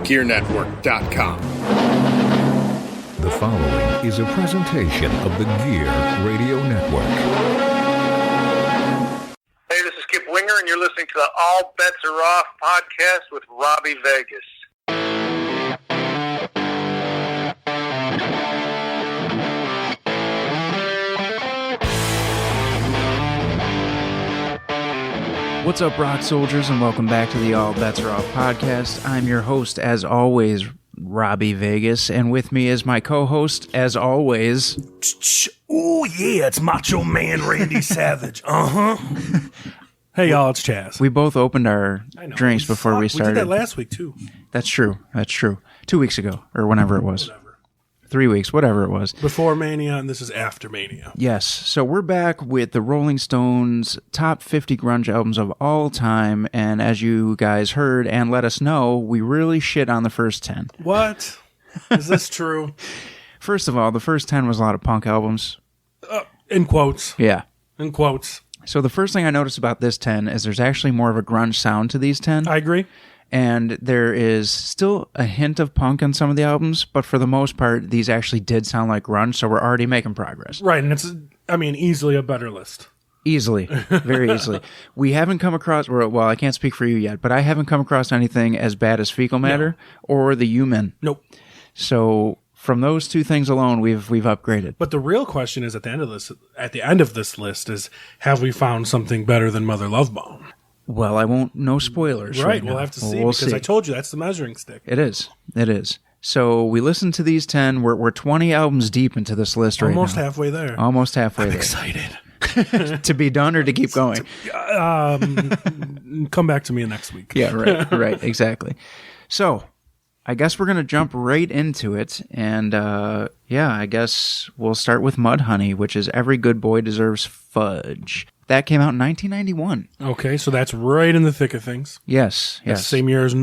GearNetwork.com. The following is a presentation of the Gear Radio Network. Hey, this is Kip Winger, and you're listening to the All Bets Are Off podcast with Robbie Vegas. What's up, rock soldiers, and welcome back to the All Bets Are Off podcast. I'm your host, as always, Robbie Vegas, and with me is my co-host, as always... Oh, yeah, it's Macho Man Randy Savage. Hey, y'all, it's Chaz. We both opened our drinks before we started. We did that last week, too. That's true. 2 weeks ago, or whenever it was. 3 weeks, whatever it was. Before Mania, and this is after Mania. Yes. So we're back with the Rolling Stones' top 50 grunge albums of all time, and as you guys heard and let us know, we really shit on the first 10. What? Is this true? First of all, the first 10 was a lot of punk albums. In quotes. Yeah. In quotes. So the first thing I noticed about this 10 is there's actually more of a grunge sound to these 10. I agree. And there is still a hint of punk on some of the albums, but for the most part, these actually did sound like grunge, so we're already making progress. Right, and it's, easily a better list. Easily. Very easily. We haven't come across, well, I can't speak for you yet, but I haven't come across anything as bad as Fecal Matter or the Human. Nope. So from those two things alone, we've upgraded. But the real question is at the end of this list is, have we found something better than Mother Love Bone? Well, I won't, no spoilers. Right, we'll have to see, because I told you that's the measuring stick. It is. So we listened to these 10. We're 20 albums deep into this list right now. Almost halfway there. Almost halfway there. I'm excited. To be done or to keep going? Come back to me next week. Yeah, right, exactly. So I guess we're going to jump right into it. And I guess we'll start with Mudhoney, which is Every Good Boy Deserves Fudge. That came out in 1991. Okay, so that's right in the thick of things. Yes. That's the same year as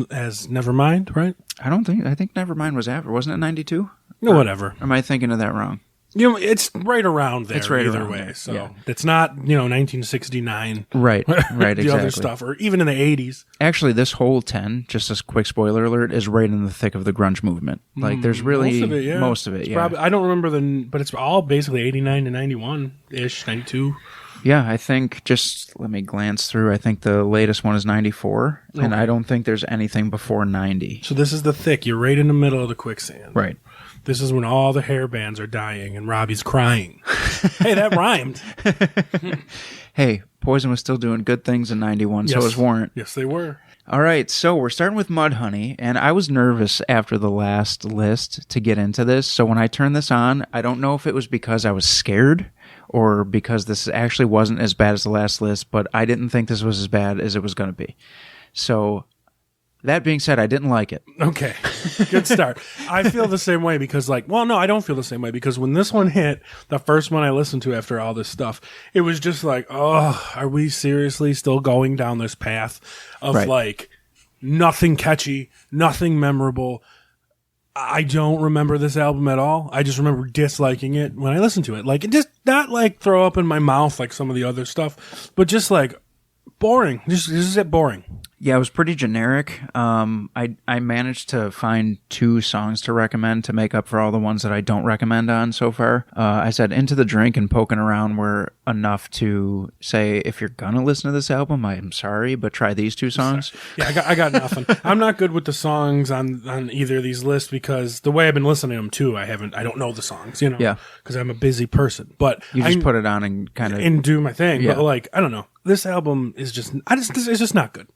Nevermind, right? I think Nevermind was after. Wasn't it 92? No, whatever. Am I thinking of that wrong? It's right around there. It's right either around way. there. So yeah. It's not 1969. Right. the Exactly. other stuff, or even in the 80s. Actually, this whole 10, just a quick spoiler alert, is right in the thick of the grunge movement. Like, there's really most of it. Yeah. Probably, I don't remember but it's all basically 89 to 91 ish, 92. Yeah, I think, just let me glance through, I think the latest one is 94, and I don't think there's anything before 90. So this is the thick. You're right in the middle of the quicksand. Right. This is when all the hair bands are dying and Robbie's crying. Hey, that rhymed. Hey, Poison was still doing good things in 91, so was Warrant. Yes, they were. All right, so we're starting with Mudhoney, and I was nervous after the last list to get into this, so when I turned this on, I don't know if it was because I was scared or because this actually wasn't as bad as the last list, but I didn't think this was as bad as it was going to be. So, that being said, I didn't like it. Okay, good start. I feel the same way because I don't feel the same way because when this one hit, the first one I listened to after all this stuff, it was just like, oh, are we seriously still going down this path of nothing catchy, nothing memorable? I don't remember this album at all. I just remember disliking it when I listened to it. Like, it just not throw up in my mouth like some of the other stuff, but just boring. Just boring. Yeah, it was pretty generic. I managed to find 2 songs to recommend to make up for all the ones that I don't recommend on so far. I said Into the Drink and Poking Around were enough to say, if you're going to listen to this album, I'm sorry, but try these 2 songs. Yeah, I got nothing. I'm not good with the songs on either of these lists because the way I've been listening to them too, I don't know the songs, Yeah. Because I'm a busy person. But you just put it on and kind of... And do my thing. Yeah. But I don't know. This album is it's just not good.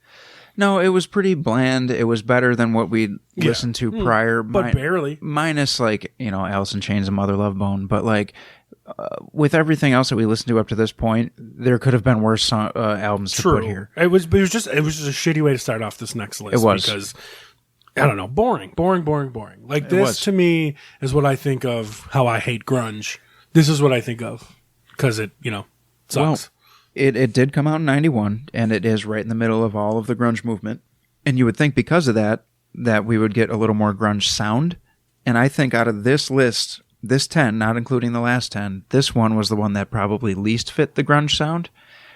No, it was pretty bland. It was better than what we'd listened to prior. But barely. Minus, Allison Chains and Mother Love Bone. But, with everything else that we listened to up to this point, there could have been worse albums to put here. It was just a shitty way to start off this next list. It was. Because, I don't know, boring. Like, this, to me, is what I think of how I hate grunge. This is what I think of. Because it, sucks. Well, It did come out in 91, and it is right in the middle of all of the grunge movement. And you would think because of that we would get a little more grunge sound. And I think out of this list, this 10, not including the last 10, this one was the one that probably least fit the grunge sound.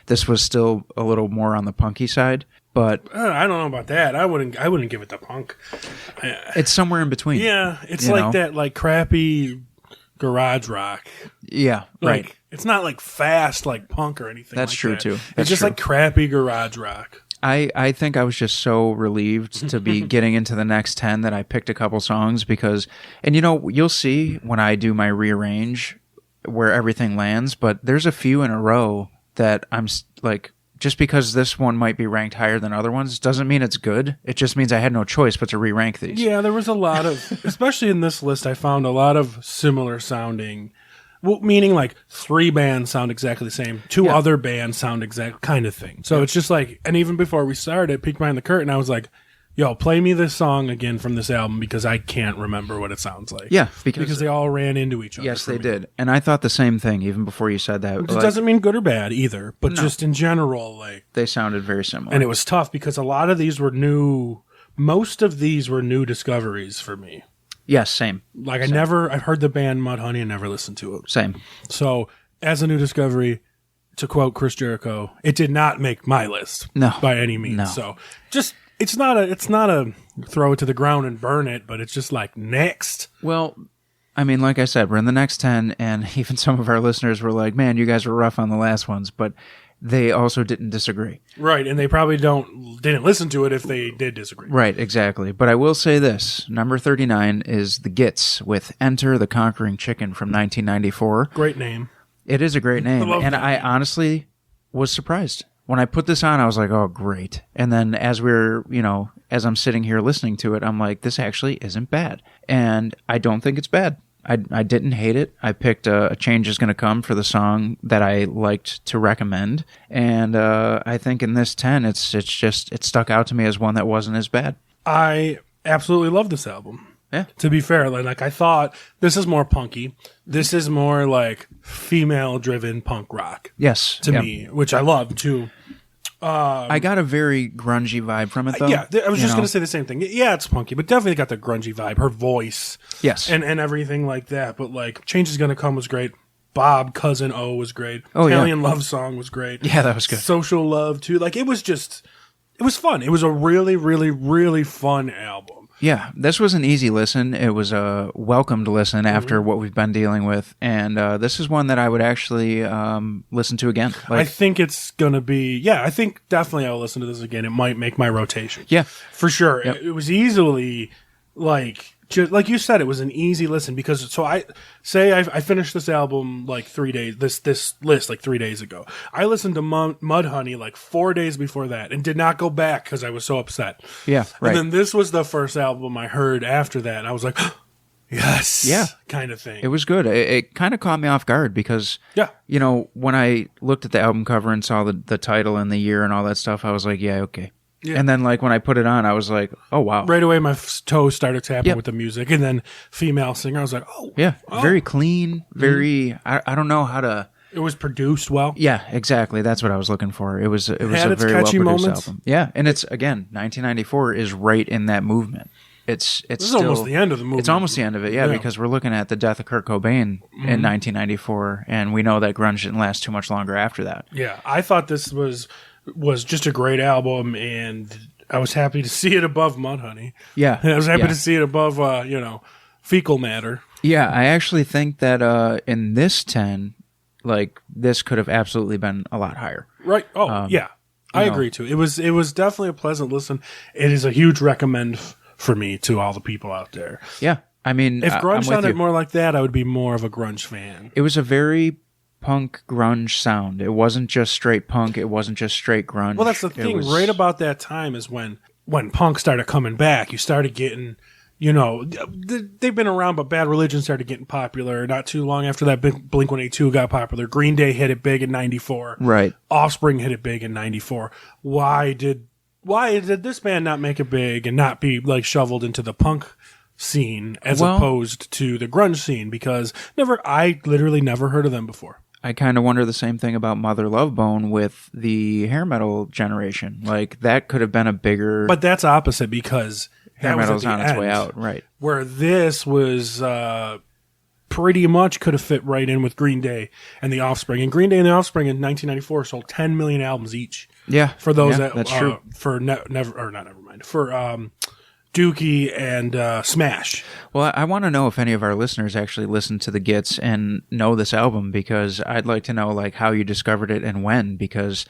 This was still a little more on the punky side. but I don't know about that. I wouldn't give it to punk. it's somewhere in between. Yeah, it's you like know? that like crappy garage rock. Yeah, Like, right. it's not like fast like punk or anything. That's like true, that. too. It's That's just true. like crappy garage rock. I think I was just so relieved to be getting into the next 10 that I picked a couple songs because, and you'll see when I do my rearrange where everything lands, but there's a few in a row that I'm like, just because this one might be ranked higher than other ones doesn't mean it's good. It just means I had no choice but to re-rank these. Yeah, there was a lot of, especially in this list, I found a lot of similar sounding. Well, meaning like 3 bands sound exactly the same, 2 other bands sound exact kind of thing. So it's just like, and even before we started, peeked behind the curtain, I was like, yo, play me this song again from this album because I can't remember what it sounds like. Yeah, because they all ran into each other. yes, for they me. did. And I thought the same thing even before you said that. It doesn't mean good or bad either, but just in general, like, They sounded very similar. and it was tough because a lot of these were new. Most of these were new discoveries for me. Yes, same. Like I've heard the band Mudhoney and never listened to it. Same. So as a new discovery, to quote Chris Jericho, it did not make my list. No. By any means. No. So just it's not a throw it to the ground and burn it, but it's just like next. Well, I mean, like I said, we're in the next 10, and even some of our listeners were like, man, you guys were rough on the last ones, but they also didn't disagree. Right, and they probably didn't listen to it if they did disagree. Right, exactly. But I will say this. Number 39 is The Gits with Enter the Conquering Chicken from 1994. Great name. It is a great name, love and that I name. honestly was surprised. When I put this on, I was like, oh, great. And then as as I'm sitting here listening to it, I'm like, this actually isn't bad. And I don't think it's bad. I didn't hate it. I picked A Change Is Gonna Come for the song that I liked to recommend. And I think in this 10, it stuck out to me as one that wasn't as bad. I absolutely love this album. Yeah. To be fair, like I thought this is more punky. This is more like female-driven punk rock Yes. to yeah. me, which I love too. I got a very grungy vibe from it, though. Yeah, I was just You going know? to say the same thing. Yeah, it's punky, but definitely got the grungy vibe. Her voice, Yes. and everything like that. But like, Change Is Gonna Come was great. Bob Cousin O was great. Oh, yeah. Italian Love Song was great. Yeah, that was good. Social Love too. Like it was fun. It was a really, really, really fun album. Yeah, this was an easy listen. It was a welcomed listen after what we've been dealing with, and this is one that I would actually listen to again. I think it's gonna be. Yeah, I think definitely I'll listen to this again. It might make my rotation. Yeah. for sure. Yep. It was easily just like you said, it was an easy listen because I finished this album like 3 days, this list like 3 days ago. I listened to Mudhoney like 4 days before that and did not go back because I was so upset. Yeah, right. And then this was the first album I heard after that, and I was like, yes, Yeah. kind of thing. It was good. It kind of caught me off guard because, Yeah. when I looked at the album cover and saw the title and the year and all that stuff, I was like, yeah, okay. Yeah. And then like when I put it on, I was like, oh, wow. Right away, my toes started tapping Yep. with the music, and then female singer. I was like, oh, Yeah, oh. very clean, very, I don't know how to... It was produced well. Yeah, exactly. That's what I was looking for. It was had a its very catchy well-produced moments. album. Yeah, and it's, again, 1994 is right in that movement. It's This is still, almost the end of the movie. It's almost the end of it, yeah, Yeah. because we're looking at the death of Kurt Cobain in 1994, and we know that grunge didn't last too much longer after that. Yeah, I thought this was just a great album, and I was happy to see it above Mudhoney. Yeah. And I was happy yeah. to see it above, Fecal Matter. Yeah, I actually think that in this 10, like, this could have absolutely been a lot higher. Right? Oh, yeah. I agree too. It was definitely a pleasant listen. It is a huge recommend for me to all the people out there. Yeah, I mean... If I'm grunge with sounded you. more like that, I would be more of a grunge fan. It was a very punk grunge sound. It wasn't just straight punk. It wasn't just straight grunge. Well, that's the It thing. was- Right about that time is when punk started coming back. You started getting, they've been around, but Bad Religion started getting popular. Not too long after that, Blink-182 got popular. Green Day hit it big in '94. Right. Offspring hit it big in '94. Why did this band not make it big and not be like shoveled into the punk scene as Well- opposed to the grunge scene? Because I literally never heard of them before. I kind of wonder the same thing about Mother Love Bone with the hair metal generation. Like, that could have been a bigger... But that's opposite because hair that was metal's at the on its end. way out. Right. Where this was pretty much could have fit right in with Green Day and The Offspring. And Green Day and The Offspring in 1994 sold 10 million albums each. Yeah. For those that's true. For Nevermind. For Dookie and Smash. Well, I want to know if any of our listeners actually listen to the Gits and know this album, because I'd like to know like how you discovered it and when, because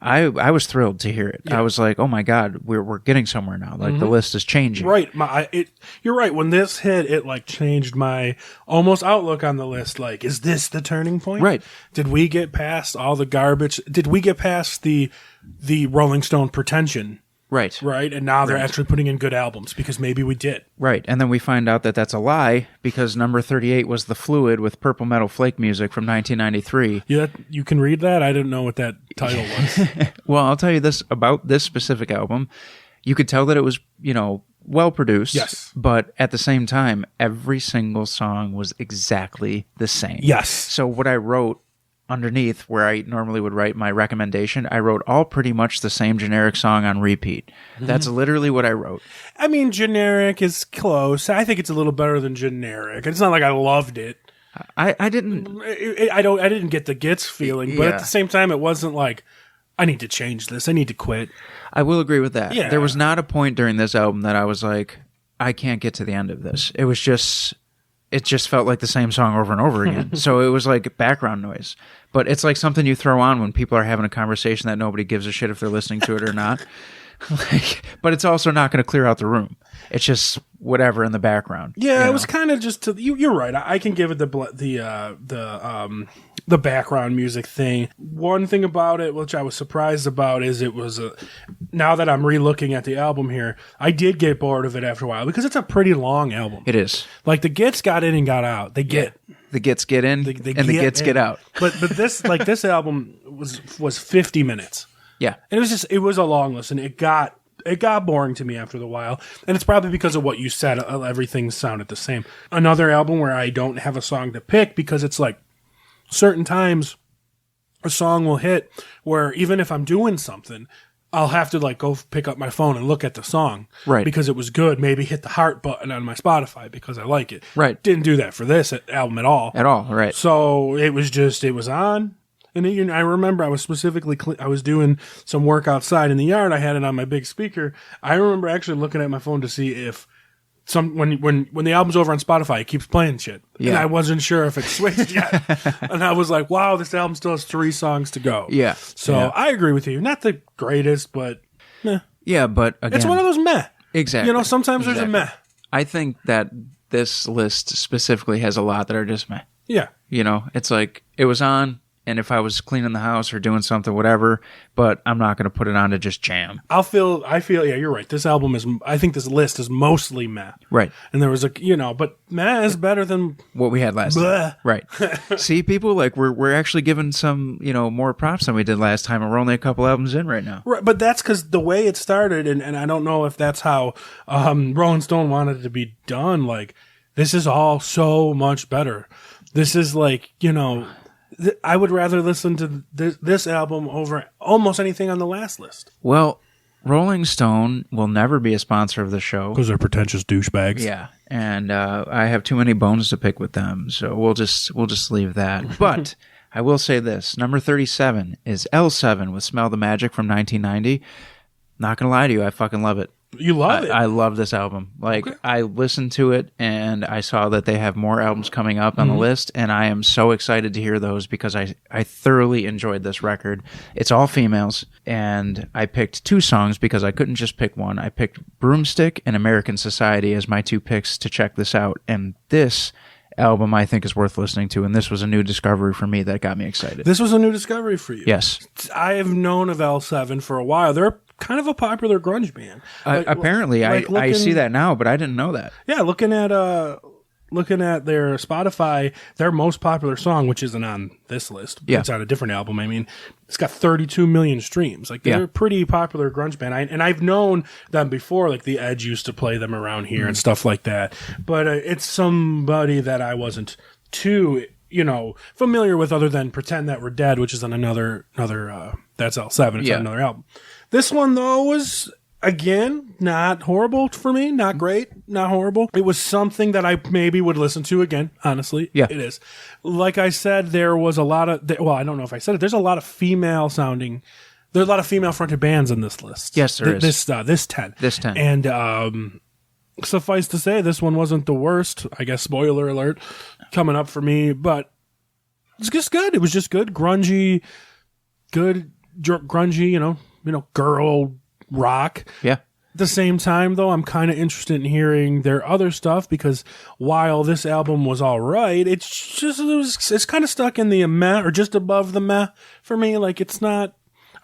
I was thrilled to hear it. Yeah. I was like, oh my God, we're getting somewhere now. Like the list is changing. Right. You're right. When this hit, it like changed my almost outlook on the list. Like, is this the turning point? Right. Did we get past all the garbage? Did we get past the Rolling Stone pretension? Right. Right. And now they're actually putting in good albums, because maybe we did. Right. And then we find out that that's a lie, because number 38 was The Fluid with Purple Metal Flake Music from 1993. Yeah, you can read that? I didn't know what that title was. Well, I'll tell you this about this specific album. You could tell that it was, well produced. Yes. But at the same time, every single song was exactly the same. Yes. So what I wrote underneath, where I normally would write my recommendation, I wrote all pretty much the same generic song on repeat. That's literally what I wrote. I mean, generic is close. I think it's a little better than generic. It's not like I loved it. I didn't. I didn't get the Gits feeling, but at the same time, it wasn't like I need to change this. I need to quit. I will agree with that. Yeah. There was not a point during this album that I was like, I can't get to the end of this. It was just. It just felt like the same song over and over again. So it was like background noise. But it's like something you throw on when people are having a conversation that nobody gives a shit if they're listening to it or not. But it's also not going to clear out the room. It's just whatever in the background. Yeah, it was kind of just you're right. I can give it the background music thing. One thing about it, which I was surprised about, is it was now that I'm re-looking at the album here, I did get bored of it after a while, because it's a pretty long album. It is. Like the Gits got in and got out. The Gits get in and the Gits get out. But this this album was 50 minutes. Yeah. And it was a long listen. It got boring to me after a while, and it's probably because of what you said. Everything sounded the same. Another album where I don't have a song to pick, because it's like certain times a song will hit where even if I'm doing something, I'll have to like go pick up my phone and look at the song. Right. Because it was good. Maybe hit the heart button on my Spotify because I like it. Right. Didn't do that for this album at all. At all, right. So it was on. And I remember I was specifically, I was doing some work outside in the yard. I had it on my big speaker. I remember actually looking at my phone to see if when the album's over on Spotify, it keeps playing shit. Yeah. And I wasn't sure if it switched yet. And I was like, wow, this album still has 3 songs to go. Yeah. So I agree with you. Not the greatest, but meh. Yeah, but again, it's one of those meh. Exactly. Sometimes there's a meh. I think that this list specifically has a lot that are just meh. Yeah. It's like it was on, and if I was cleaning the house or doing something, whatever, but I'm not going to put it on to just jam. I feel, yeah, you're right. This album I think this list is mostly meh. Right. And there was but meh is better than what we had last time. Right. See, people, like, we're actually giving some, more props than we did last time, and we're only a couple albums in right now. Right. But that's because the way it started, and I don't know if that's how Rolling Stone wanted it to be done. Like, this is all so much better. This is like, I would rather listen to this album over almost anything on the last list. Well, Rolling Stone will never be a sponsor of the show. Because they're pretentious douchebags. Yeah, and I have too many bones to pick with them, so we'll just leave that. But I will say this. Number 37 is L7 with Smell the Magic from 1990. Not going to lie to you, I fucking love it. You love it? I love this album. Like, okay. I listened to it, and I saw that they have more albums coming up on the list, and I am so excited to hear those because I thoroughly enjoyed this record. It's all females, and I picked 2 songs because I couldn't just pick one. I picked Broomstick and American Society as my 2 picks to check this out, and this album I think is worth listening to, and this was a new discovery for me that got me excited. This was a new discovery for you? Yes. I have known of L7 for a while. They're kind of a popular grunge band. Apparently, I see that now, but I didn't know that. Yeah, looking at their Spotify, their most popular song, which isn't on this list, it's on a different album. I mean, it's got 32 million streams. Like, they're a pretty popular grunge band. And I've known them before. Like, The Edge used to play them around here and stuff like that. But it's somebody that I wasn't too familiar with, other than Pretend That We're Dead, which is on another that's L7. It's on another album. This one, though, was, again, not horrible for me. Not great. Not horrible. It was something that I maybe would listen to again, honestly. Yeah. It is. Like I said, there was a lot of... Well, I don't know if I said it. There's a lot of female-sounding There's a lot of female-fronted bands in this list. Yes, there is. This 10. This 10. And suffice to say, this one wasn't the worst. I guess, spoiler alert, coming up for me. But it's just good. It was just good. Grungy, girl rock. Yeah. At the same time, though, I'm kind of interested in hearing their other stuff because while this album was all right, it's kind of stuck in the meh or just above the meh for me. Like, it's not.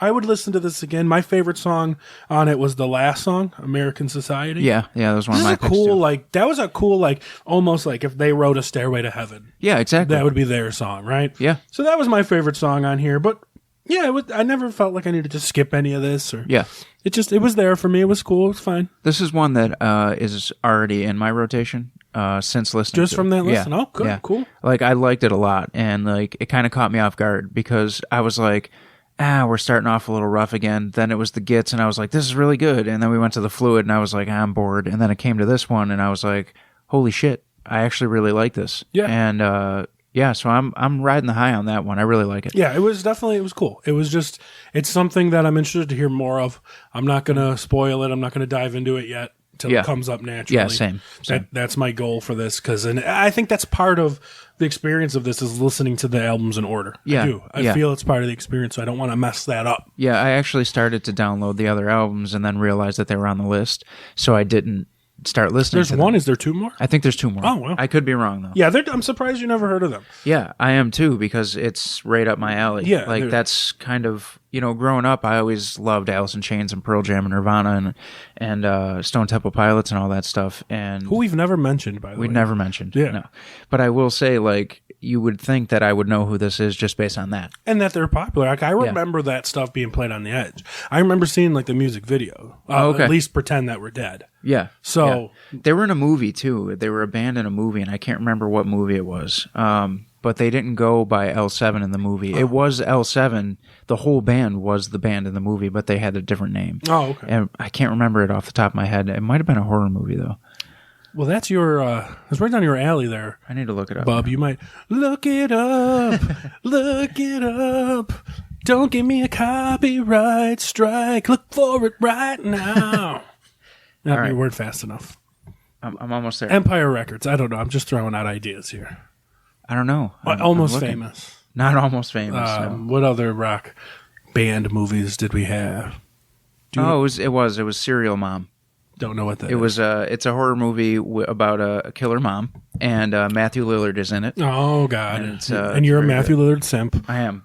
I would listen to this again. My favorite song on it was the last song, American Society. Yeah, that was one of my picks too. That was a cool, almost like if they wrote a Stairway to Heaven. Yeah, exactly. That would be their song, right? Yeah. So that was my favorite song on here, but yeah, I never felt like I needed to skip any of this. Yeah. It was there for me. It was cool. It was fine. This is one that is already in my rotation since listening Just to from it. that listen? Yeah. Oh, good. Yeah. Cool. Like, I liked it a lot, and like it kind of caught me off guard because I was like, we're starting off a little rough again. Then it was the Gits, and I was like, this is really good. And then we went to the Fluid, and I was like, I'm bored. And then it came to this one, and I was like, holy shit, I actually really like this. Yeah. And so I'm riding the high on that one. I really like it. Yeah, it was cool. It was just, it's something that I'm interested to hear more of. I'm not going to spoil it. I'm not going to dive into it yet until it comes up naturally. Yeah, same. That's my goal for this and I think that's part of the experience of this is listening to the albums in order. Yeah. I do. I feel it's part of the experience, so I don't want to mess that up. Yeah, I actually started to download the other albums and then realized that they were on the list, so I didn't start listening There's to one. them. Is there two more? I think there's two more. Oh, wow. I could be wrong, though. Yeah, I'm surprised you never heard of them. Yeah, I am too, because it's right up my alley. Yeah, like that's kind of, growing up, I always loved Allison Chains and Pearl Jam and Nirvana and Stone Temple Pilots and all that stuff. And who we've never mentioned, by the way. We've never mentioned. Yeah. No. But I will say, like, you would think that I would know who this is just based on that. And that they're popular. Like, I remember that stuff being played on the Edge. I remember seeing like the music video. Okay. At least Pretend That We're Dead. Yeah. So they were in a movie too. They were a band in a movie, and I can't remember what movie it was. But they didn't go by L7 in the movie. It was L7. The whole band was the band in the movie, but they had a different name. Oh, okay. And I can't remember it off the top of my head. It might have been a horror movie though. Well, that's that's right down your alley there. I need to look it up. Bub, you might look it up. Look it up. Don't give me a copyright strike. Look for it right now. Not All right. your word fast enough. I'm almost there. Empire Records. I don't know. I'm just throwing out ideas here. I don't know. Almost I'm looking. Famous. Not Almost Famous. No. What other rock band movies did we have? It was Serial Mom. Don't know what that It is. was it's a horror movie about a killer mom, and Matthew Lillard is in it. Oh, God. And you're a very Matthew Lillard simp. I am.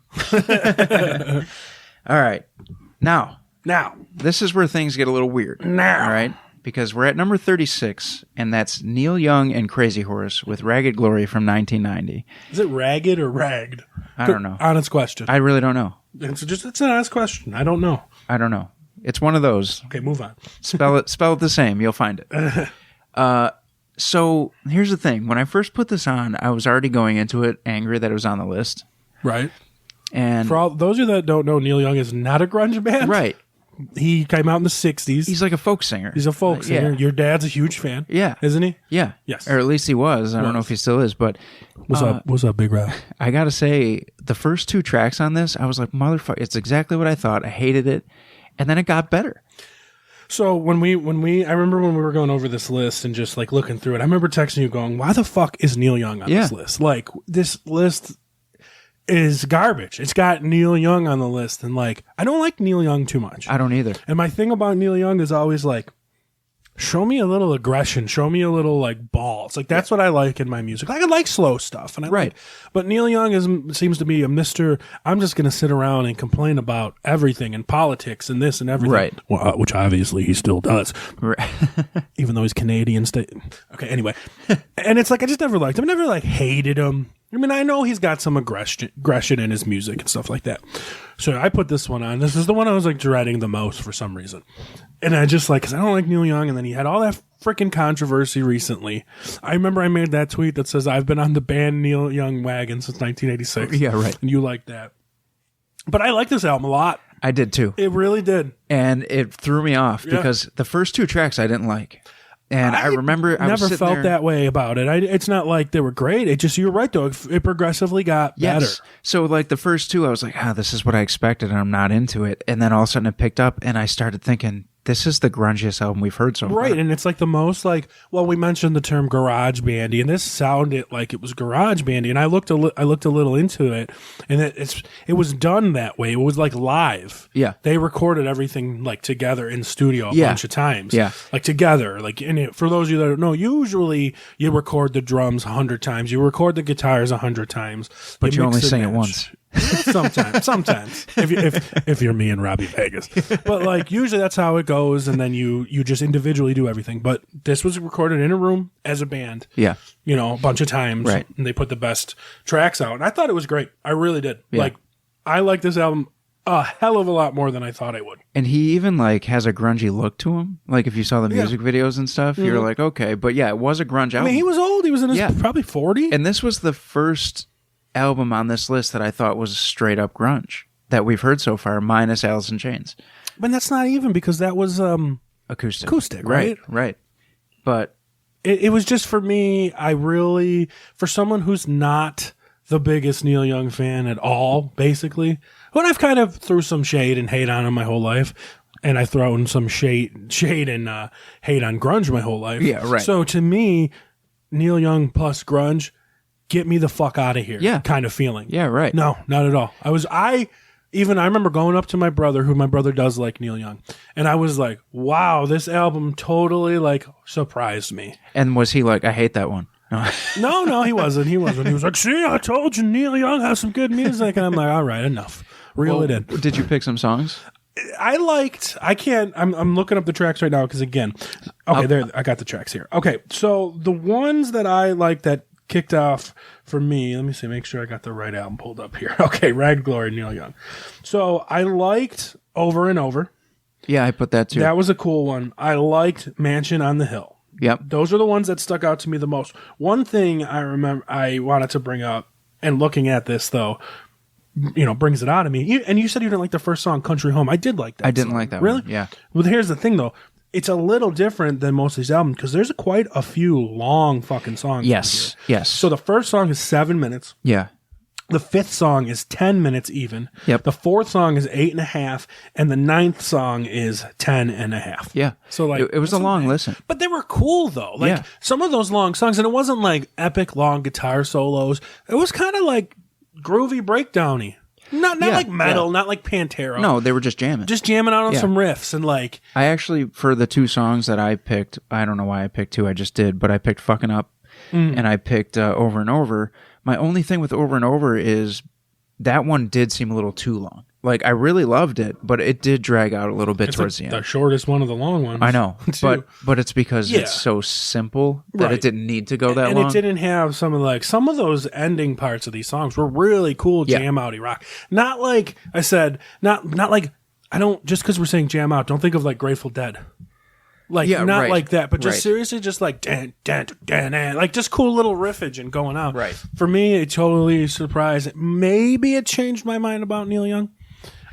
All right. Now, this is where things get a little weird. All right? Because we're at number 36, and that's Neil Young and Crazy Horse with Ragged Glory from 1990. Is it ragged or ragged? I don't know. Honest question. I really don't know. It's an honest question. I don't know. It's one of those. Okay, move on. Spell it the same. You'll find it. So here's the thing. When I first put this on, I was already going into it angry that it was on the list. Right. And for all those of you that don't know, Neil Young is not a grunge band. Right. He came out in the 60s. He's like a folk singer. He's a folk singer. Yeah. Your dad's a huge fan. Yeah. Isn't he? Yeah. Yes. Or at least he was. I don't know if he still is, but What's up, Big Rock? I got to say, the first two tracks on this, I was like, motherfucker, it's exactly what I thought. I hated it. And then it got better. So I remember when we were going over this list and just like looking through it, I remember texting you going, why the fuck is Neil Young on this list? Like, this list is garbage. It's got Neil Young on the list, and like, I don't like Neil Young too much. I don't either. And my thing about Neil Young is always like, show me a little aggression, show me a little like balls. Like, that's what I like in my music. Like, I like slow stuff, and but Neil Young seems to be a Mr. I'm just going to sit around and complain about everything and politics and this and everything. Right. Well, which obviously he still does. Right. Even though he's Canadian state. Okay, anyway. And it's like, I just never liked him. I never like hated him. I mean, I know he's got some aggression in his music and stuff like that. So I put this one on. This is the one I was like dreading the most for some reason. And I just like, because I don't like Neil Young. And then he had all that freaking controversy recently. I remember I made that tweet that says, I've been on the band Neil Young wagon since 1986. Yeah, right. And you like that. But I like this album a lot. I did too. It really did. And it threw me off because the first two tracks I didn't like. And I remember I was never sitting felt there, that way about it. It's not like they were great. It just, you're right though. It progressively got better. So like the first two, I was like, this is what I expected, and I'm not into it. And then all of a sudden it picked up, and I started thinking, this is the grungiest album we've heard so far. Right, and it's like the most like, well, we mentioned the term garage bandy, and this sounded like it was garage bandy, and I looked a little into it, and it was done that way. It was like live. Yeah. They recorded everything like together in studio a bunch of times. Yeah. Like together. Like, and for those of you that don't know, usually you record the drums 100 times, you record the guitars 100 times, but you only mix and sing it match. once. Sometimes if you're me and Robbie Vegas, but like usually that's how it goes, and then you just individually do everything. But this was recorded in a room as a band, Yeah. a bunch of times, Right. and they put the best tracks out, and I thought it was great. I really did. Yeah. Like, I like this album a hell of a lot more than I thought I would. And he even like has a grungy look to him. Like if you saw the music videos and stuff, you're like, okay, but yeah, it was a grunge album. I mean, he was old. He was in his probably 40. And this was the first album on this list that I thought was straight up grunge that we've heard so far, minus Allison Chains. But that's not even, because that was Acoustic, right? Right. But It was just, for me, for someone who's not the biggest Neil Young fan at all, basically, when I've kind of threw some shade and hate on him my whole life, and I've thrown some shade and hate on grunge my whole life. Yeah, right. So to me, Neil Young plus grunge, get me the fuck out of here. Yeah. Kind of feeling. yeah, right. No, not at all. I remember going up to my brother, who my brother does like Neil Young, and I was like, wow, this album totally like surprised me. And was he like, I hate that one? No. No, he wasn't. He was like, see, I told you Neil Young has some good music. And I'm like, all right, enough. Reel it in. Did you pick some songs? I'm looking up the tracks right now because, again, I got the tracks here. Okay, so the ones that I like that kicked off for me, let me see, make sure I got the right album pulled up here. Okay, Ragged Glory, Neil Young. So I liked Over and Over. Yeah, I put that too. That was a cool one. I liked Mansion on the Hill. Yep. Those are the ones that stuck out to me the most. One thing I remember I wanted to bring up, and looking at this though, brings it out of me. And you said you didn't like the first song, Country Home. I did like that. I didn't song. like that Really? one. Yeah. Well, here's the thing though. It's a little different than most of these albums because there's quite a few long fucking songs. Yes. Yes. So the first song is 7 minutes. Yeah. The fifth song is 10 minutes even. Yep. The fourth song is 8.5, and the ninth song is 10.5. Yeah. So like it was a long listen. But they were cool though. Like Yeah. some of those long songs, and it wasn't like epic long guitar solos. It was kind of like groovy breakdowny. Not like metal, not like Pantera. No, they were just jamming. Just jamming out on Yeah. some riffs and like I actually, for the two songs that I picked, I don't know why I picked two, I just did, but I picked Fucking Up and I picked Over and Over. My only thing with Over and Over is that one did seem a little too long. Like, I really loved it, but it did drag out a little bit towards the end. the shortest one of the long ones. I know, too. but it's because Yeah. it's so simple that Right. it didn't need to go that and long. it didn't have some of those ending parts of these songs were really cool Yeah. jam outy rock. Not like I said, not like I don't just because we're saying jam out. Don't think of like Grateful Dead. Like Yeah, not right. like that, but just Right. seriously, just like dan, dan, dan, dan, like just cool little riffage and going out. Right. For me, it totally surprised. Maybe it changed my mind about Neil Young.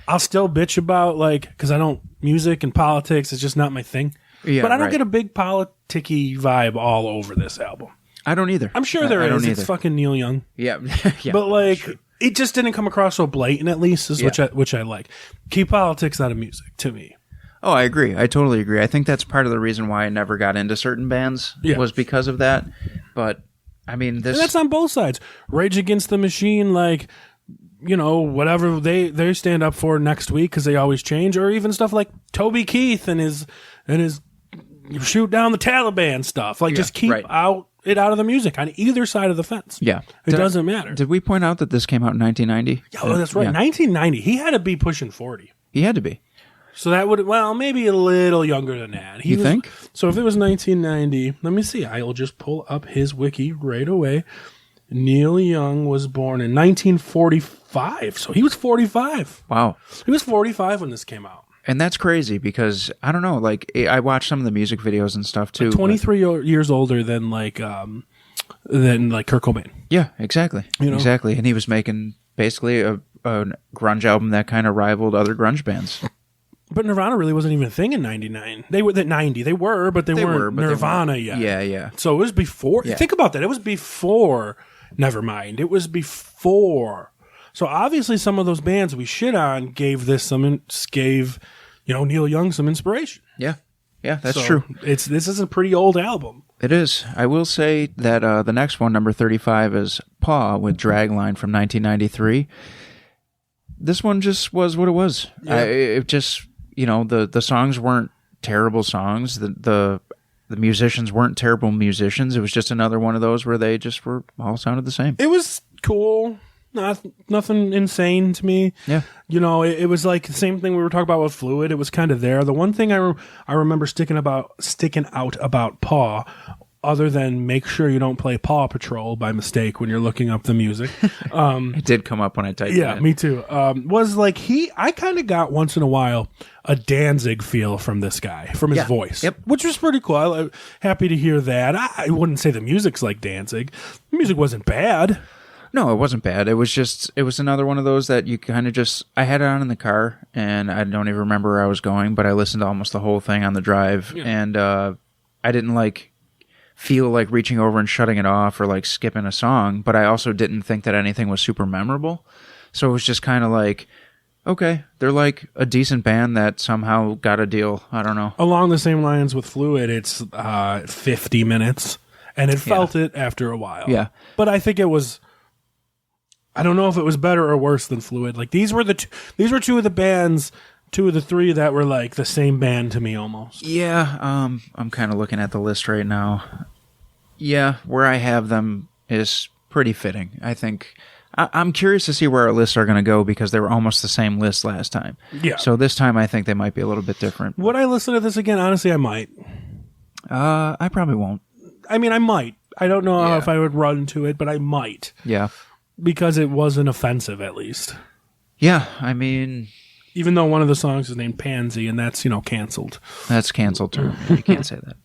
I'll still bitch about because I don't music and politics is just not my thing. Yeah, but I don't right. get a big politicky vibe all over this album. I don't either. I'm sure I there don't is. It's either. fucking Neil Young. Yeah. Yeah. But it just didn't come across so blatant. At least is which I like. Keep politics out of music to me. Oh, I agree. I totally agree. I think that's part of the reason why I never got into certain bands was because of that. But I mean, this And that's on both sides. Rage Against the Machine, whatever they stand up for next week because they always change, or even stuff like Toby Keith and his shoot down the Taliban stuff. Like just keep right. it out of the music on either side of the fence. Yeah. It doesn't matter. Did we point out that this came out in 1990? Oh, that's right. Yeah. 1990. He had to be pushing 40. He had to be. So that would, maybe a little younger than that. You think? So if it was 1990, let me see. I'll just pull up his wiki right away. Neil Young was born in 1945. So he was 45. Wow. He was 45 when this came out. And that's crazy because, I don't know, I watched some of the music videos and stuff too. 23 years older than Kurt Cobain. Yeah, exactly. Exactly. And he was making basically a grunge album that kind of rivaled other grunge bands. But Nirvana really wasn't even a thing in 99. They were at 90. They were, but they weren't Nirvana yet. Yeah. So it was before. Yeah. Think about that. It was before Nevermind. It was before. So obviously some of those bands we shit on gave Neil Young some inspiration. Yeah, that's So true. This is a pretty old album. It is. I will say that the next one, number 35, is Paw with Dragline from 1993. This one just was what it was. Yeah. It just, the songs weren't terrible songs. The musicians weren't terrible musicians. It was just another one of those where they just were all sounded the same. It was cool. Nothing insane to me. Yeah. It was like the same thing we were talking about with Fluid. It was kind of there. The one thing I remember sticking out about Paw, other than make sure you don't play Paw Patrol by mistake when you're looking up the music. It did come up when I typed it in. Me too. Was like I kind of got once in a while a Danzig feel from this guy, from his voice. Yep. Which was pretty cool. I'm happy to hear that. I wouldn't say the music's like Danzig. The music wasn't bad. No, it wasn't bad. It was another one of those that you kind of I had it on in the car, and I don't even remember where I was going, but I listened to almost the whole thing on the drive, and I didn't feel like reaching over and shutting it off or skipping a song, but I also didn't think that anything was super memorable. So it was just kind of okay, they're a decent band that somehow got a deal. I don't know. Along the same lines with Fluid, it's 50 minutes, and it felt it after a while. Yeah. But I think it was... I don't know if it was better or worse than Fluid. These were two of the bands, two of the three that were the same band to me almost. Yeah, I'm kind of looking at the list right now. Yeah, where I have them is pretty fitting. I think I'm curious to see where our lists are going to go because they were almost the same list last time. Yeah. So this time I think they might be a little bit different. Would I listen to this again? Honestly, I might. I probably won't. I mean, I might. I don't know if I would run to it, but I might. Yeah. Because it wasn't offensive, at least. Yeah, I mean... Even though one of the songs is named Pansy, and that's, canceled. That's canceled term. You can't say that.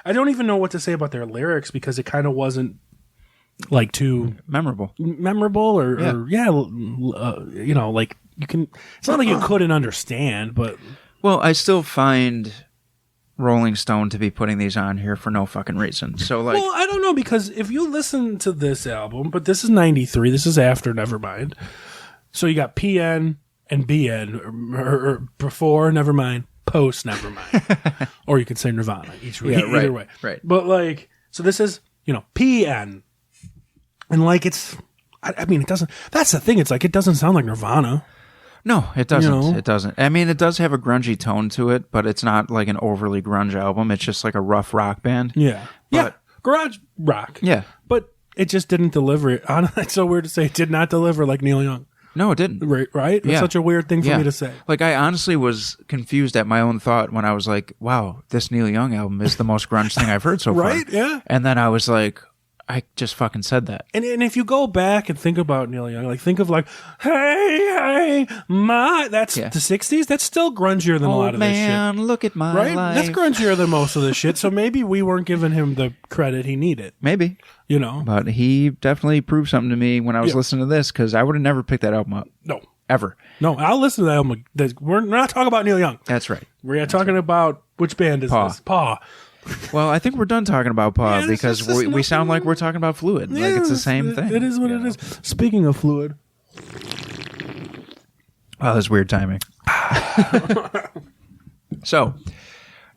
I don't even know what to say about their lyrics because it kind of wasn't, too... Memorable. Or you can... It's not like you couldn't understand, but... Well, I still find... Rolling Stone to be putting these on here for no fucking reason. So well, I don't know, because if you listen to this album, but this is 93, this is after Nevermind. So you got PN and BN, or before Nevermind, post Nevermind. Or you could say Nirvana, either way. Right. But so this is, PN. And it's, I mean, it doesn't, that's the thing, it's it doesn't sound like Nirvana. No, it doesn't. It doesn't. I mean, it does have a grungy tone to it, but it's not an overly grunge album. It's just a rough rock band. Yeah. Garage rock. Yeah. But it just didn't deliver it. It's so weird to say it did not deliver like Neil Young. No, it didn't. Right? That's such a weird thing for me to say. I honestly was confused at my own thought when I was wow, this Neil Young album is the most grunge thing I've heard so far. Right? Yeah. And then I was I just fucking said that. And if you go back and think about Neil Young, think of hey, my, that's the 60s. That's still grungier than a lot of this shit. Man, look at my life. That's grungier than most of this shit. So maybe we weren't giving him the credit he needed. Maybe. But he definitely proved something to me when I was listening to this because I would have never picked that album up. No. Ever. No, I'll listen to that album. We're not talking about Neil Young. That's right. We're talking about, which band is Paw. this? Paw. Well, I think we're done talking about Paw because we sound like we're talking about Fluid. It's the same thing. It is what it is. Speaking of Fluid. Oh, that's weird timing. So,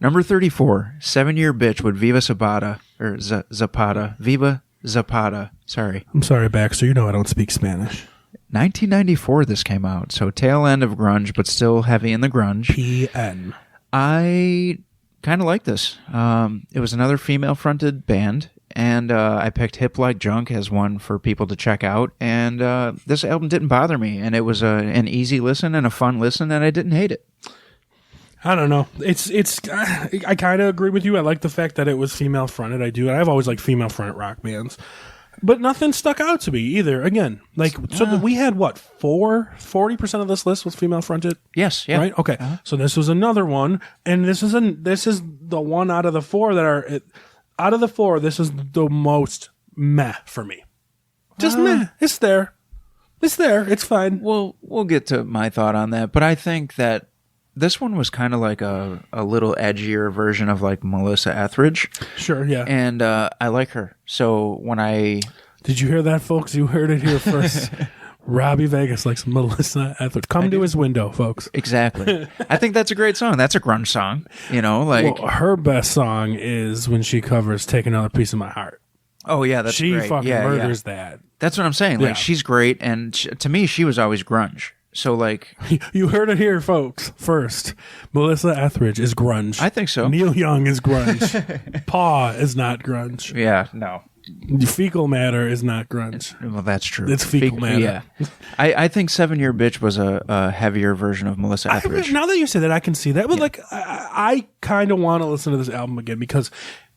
number 34, 7-Year Bitch with Viva Zapata, or Zapata. Viva Zapata. Sorry. I'm sorry, Baxter. I don't speak Spanish. 1994 this came out, so tail end of grunge, but still heavy in the grunge. PN. I kind of like this. It was another female-fronted band, and I picked Hip Like Junk as one for people to check out, and this album didn't bother me, and it was an easy listen and a fun listen, and I didn't hate it. I don't know. I kind of agree with you. I like the fact that it was female-fronted. I do. I've always liked female-fronted rock bands. But nothing stuck out to me either. Again, we had 40% of this list was female fronted. Yes, yeah. Right? Okay. So this was another one, and this is the one out of the four that are out of the four. This is the most meh for me. Just meh. It's there. It's fine. We'll get to my thought on that, but I think that This one was kind of like a little edgier version of like Melissa Etheridge. Sure, yeah. And I like her. So when Did you hear that, folks? You heard it here first. Robbie Vegas likes Melissa Etheridge. Come to his window, folks. Exactly. I think that's a great song. That's a grunge song. Like... Well, her best song is when she covers Take Another Piece of My Heart. Oh, yeah, that's she great. fucking murders that. That's what I'm saying. Like, she's great, and to me, she was always grunge. So, like... You heard it here, folks. First, Melissa Etheridge is grunge. I think so. Neil Young is grunge. Paw is not grunge. Yeah, no. Fecal Matter is not grunge. Well, that's true. It's Fecal Matter. Yeah. I think 7 Year Bitch was a heavier version of Melissa Etheridge. Now that you say that, I can see that. But, I kind of want to listen to this album again because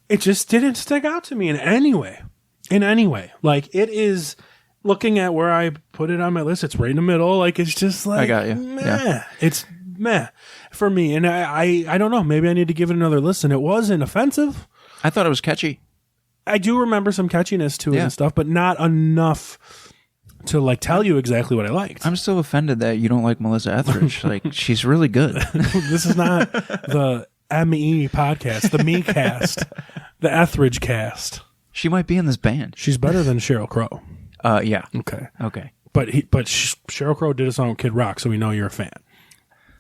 it just didn't stick out to me in any way. Like, it is... Looking at where I put it on my list, it's right in the middle. Like, it's just like, I got you. Meh. Yeah. It's meh for me. And I don't know. Maybe I need to give it another listen. It wasn't offensive. I thought it was catchy. I do remember some catchiness to it and stuff, but not enough to like tell you exactly what I liked. I'm still offended that you don't like Melissa Etheridge. Like, she's really good. This is not the ME podcast, the Me cast, the Etheridge cast. She might be in this band. She's better than Sheryl Crow. Yeah. Okay. But Sheryl Crow did a song with Kid Rock, so we know you're a fan.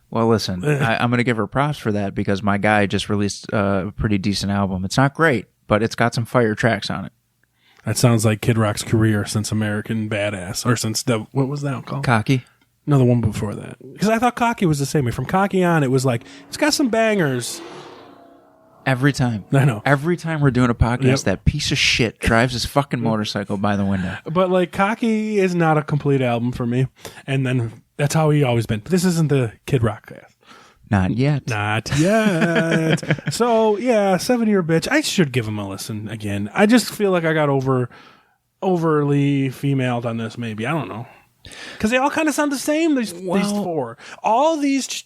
Well, listen, I'm going to give her props for that because my guy just released a pretty decent album. It's not great, but it's got some fire tracks on it. That sounds like Kid Rock's career since American Badass, or since what was that called? Cocky. No, the one before that. Because I thought Cocky was the same way. From Cocky on, it was like, it's got some bangers. Every time. I know. Every time we're doing a podcast, that piece of shit drives his fucking motorcycle by the window. But like, Cocky is not a complete album for me. And then that's how he always been. But this isn't the Kid Rock cast. Not yet. So, yeah, 7 Year Bitch. I should give him a listen again. I just feel like I got overly femaled on this, maybe. I don't know. Because they all kind of sound the same, these four. All these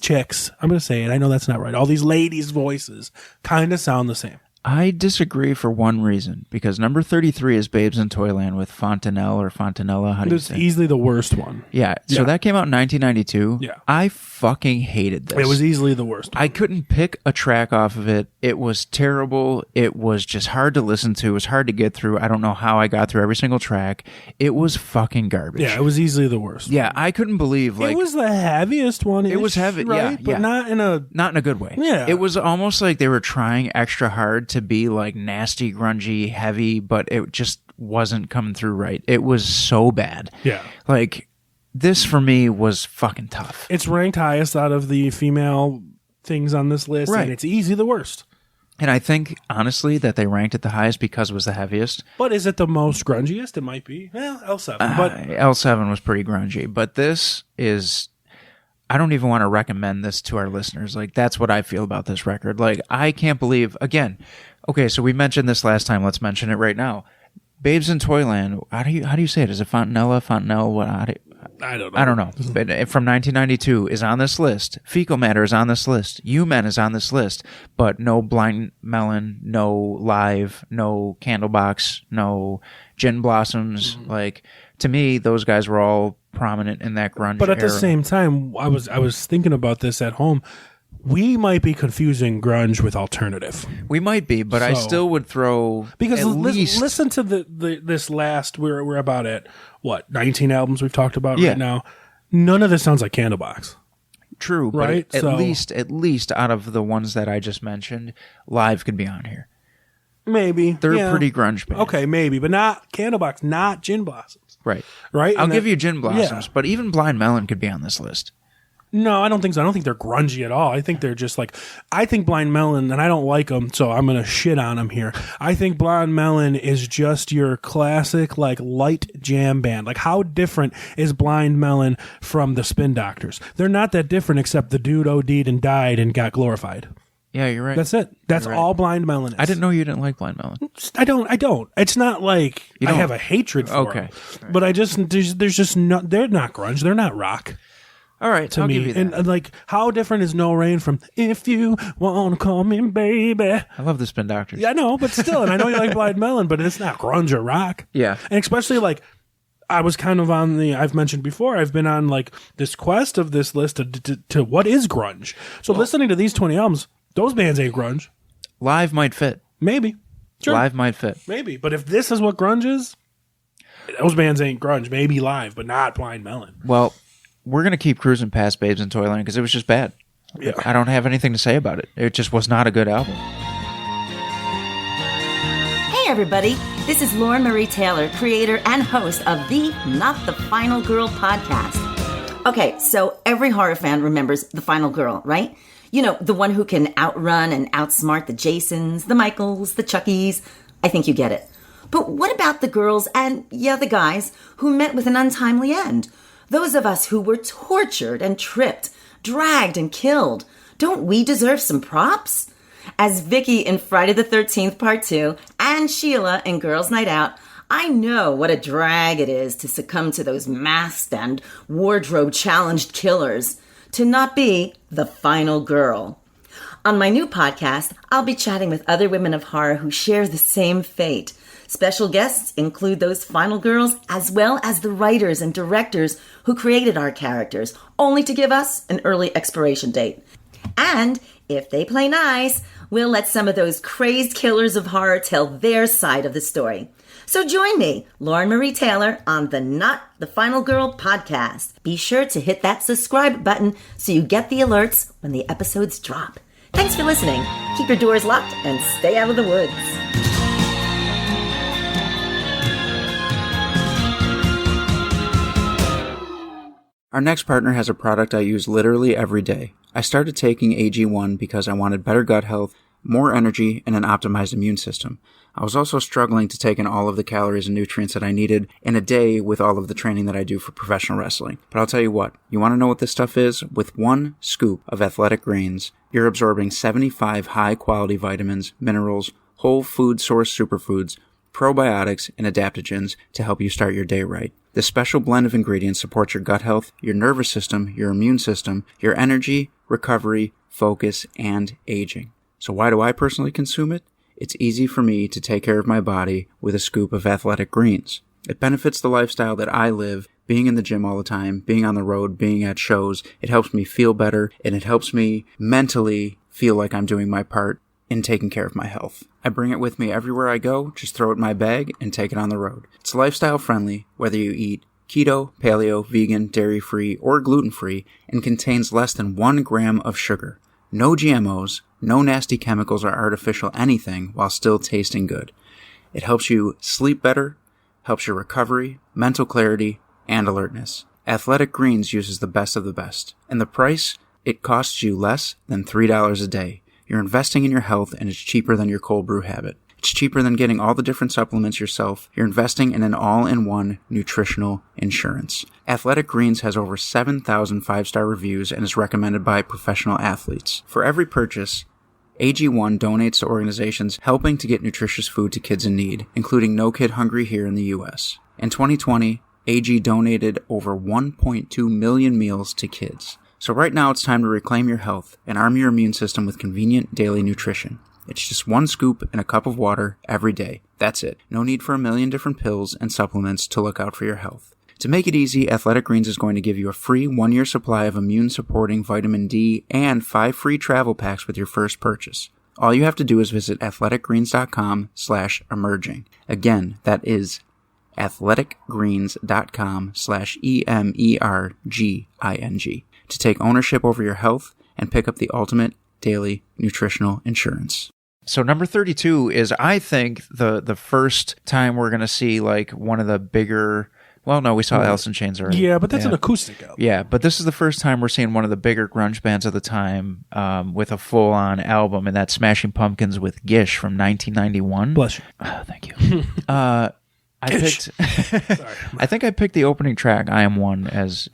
chicks, I'm going to say it, I know that's not right. All these ladies' voices kind of sound the same. I disagree for one reason, because number 33 is Babes in Toyland with Fontanelle or Fontanella. How do you say? It's easily the worst one. Yeah. So that came out in 1992. Yeah. I fucking hated this. It was easily the worst one. I couldn't pick a track off of it. It was terrible. It was just hard to listen to. It was hard to get through. I don't know how I got through every single track. It was fucking garbage. Yeah, it was easily the worst. Yeah, I couldn't believe it was the heaviest one. It was heavy, right? yeah, But not in a good way. Yeah. It was almost like they were trying extra hard to be like nasty, grungy, heavy, but it just wasn't coming through right. It was so bad. Yeah. Like, this for me was fucking tough. It's ranked highest out of the female things on this list, right. And it's easy the worst. And I think, honestly, that they ranked it the highest because it was the heaviest. But is it the most grungiest? It might be. Well, L7. But L7 was pretty grungy. But this is... I don't even want to recommend this to our listeners. Like, that's what I feel about this record. Like, I can't believe... Again, okay, so we mentioned this last time. Let's mention it right now. Babes in Toyland. How do you say it? Is it Fontanella? Fontanelle? What? I don't know. I don't know. But from 1992 is on this list. Fecal Matter is on this list. U-Men is on this list. But no Blind Melon, no Live, no Candlebox, no Gin Blossoms. Mm-hmm. Like, to me, those guys were all prominent in that grunge But at era. the same time, I was thinking about this at home. We might be confusing grunge with alternative. We might be, but I still would throw because at least... listen to this last. We're about at what 19 albums we've talked about right now. None of this sounds like Candlebox. True, right? But at least out of the ones that I just mentioned, Live could be on here. Maybe they're pretty grunge band. Okay, maybe, but not Candlebox, not Gin Blossoms. Right. I'll give you Gin Blossoms, but even Blind Melon could be on this list. No, I don't think so. I don't think they're grungy at all. I think they're just like, I think Blind Melon, and I don't like them, so I'm going to shit on them here. I think Blind Melon is just your classic, like, light jam band. Like, how different is Blind Melon from the Spin Doctors? They're not that different, except the dude OD'd and died and got glorified. Yeah, you're right. That's it. That's all Blind Melon is. I didn't know you didn't like Blind Melon. I don't. It's not like I have a hatred for them. Right. But there's just no, they're not grunge. They're not rock. All right, to I'll me. give you that. And like, how different is No Rain from If You Want to Call Me Baby? I love the Spin Doctors. Yeah, I know, but still, and I know you like Blind Melon, but it's not grunge or rock. Yeah. And especially like, I was kind of on I've mentioned before, I've been on like this quest of this list to what is grunge. So listening to these 20 albums, those bands ain't grunge. Live might fit. Maybe. Sure. Live might fit. Maybe. But if this is what grunge is, those bands ain't grunge. Maybe Live, but not Blind Melon. Well, we're going to keep cruising past Babes in Toyland because it was just bad. Yeah. I don't have anything to say about it. It just was not a good album. Hey everybody, this is Lauren Marie Taylor, creator and host of the Not the Final Girl podcast. Okay, so every horror fan remembers the final girl, right? You know, the one who can outrun and outsmart the Jasons, the Michaels, the Chuckies. I think you get it. But what about the girls and, the guys who met with an untimely end? Those of us who were tortured and tripped, dragged and killed. Don't we deserve some props? As Vicky in Friday the 13th Part 2 and Sheila in Girls Night Out, I know what a drag it is to succumb to those masked and wardrobe-challenged killers, to not be the final girl. On my new podcast, I'll be chatting with other women of horror who share the same fate. Special guests include those final girls as well as the writers and directors who created our characters, only to give us an early expiration date. And if they play nice, we'll let some of those crazed killers of horror tell their side of the story. So join me, Lauren Marie Taylor, on the Not the Final Girl podcast. Be sure to hit that subscribe button so you get the alerts when the episodes drop. Thanks for listening. Keep your doors locked and stay out of the woods. Our next partner has a product I use literally every day. I started taking AG1 because I wanted better gut health, more energy, and an optimized immune system. I was also struggling to take in all of the calories and nutrients that I needed in a day with all of the training that I do for professional wrestling. But I'll tell you what, you want to know what this stuff is? With one scoop of Athletic Greens, you're absorbing 75 high-quality vitamins, minerals, whole food source superfoods, probiotics, and adaptogens to help you start your day right. This special blend of ingredients supports your gut health, your nervous system, your immune system, your energy, recovery, focus, and aging. So why do I personally consume it? It's easy for me to take care of my body with a scoop of Athletic Greens. It benefits the lifestyle that I live, being in the gym all the time, being on the road, being at shows. It helps me feel better, and it helps me mentally feel like I'm doing my part in taking care of my health. I bring it with me everywhere I go, just throw it in my bag and take it on the road. It's lifestyle friendly, whether you eat keto, paleo, vegan, dairy-free, or gluten-free, and contains less than 1 gram of sugar. No GMOs, no nasty chemicals or artificial anything while still tasting good. It helps you sleep better, helps your recovery, mental clarity, and alertness. Athletic Greens uses the best of the best. And the price? It costs you less than $3 a day. You're investing in your health, and it's cheaper than your cold brew habit. It's cheaper than getting all the different supplements yourself. You're investing in an all-in-one nutritional insurance. Athletic Greens has over 7,000 5-star reviews and is recommended by professional athletes. For every purchase, AG1 donates to organizations helping to get nutritious food to kids in need, including No Kid Hungry here in the U.S. In 2020, AG donated over 1.2 million meals to kids. So right now it's time to reclaim your health and arm your immune system with convenient daily nutrition. It's just 1 scoop in a cup of water every day. That's it. No need for a million different pills and supplements to look out for your health. To make it easy, Athletic Greens is going to give you a free 1-year supply of immune-supporting vitamin D and 5 free travel packs with your first purchase. All you have to do is visit athleticgreens.com/emerging. Again, that is athleticgreens.com/EMERGING to take ownership over your health and pick up the ultimate daily nutritional insurance. So number 32 is, I think, the first time we're going to see like one of the bigger... Well, no, we saw Allison Chains already. Yeah, but that's an acoustic album. Yeah, but this is the first time we're seeing one of the bigger grunge bands of the time with a full-on album, and that's Smashing Pumpkins with Gish from 1991. Bless you. Oh, thank you. I think I picked the opening track, I Am One, as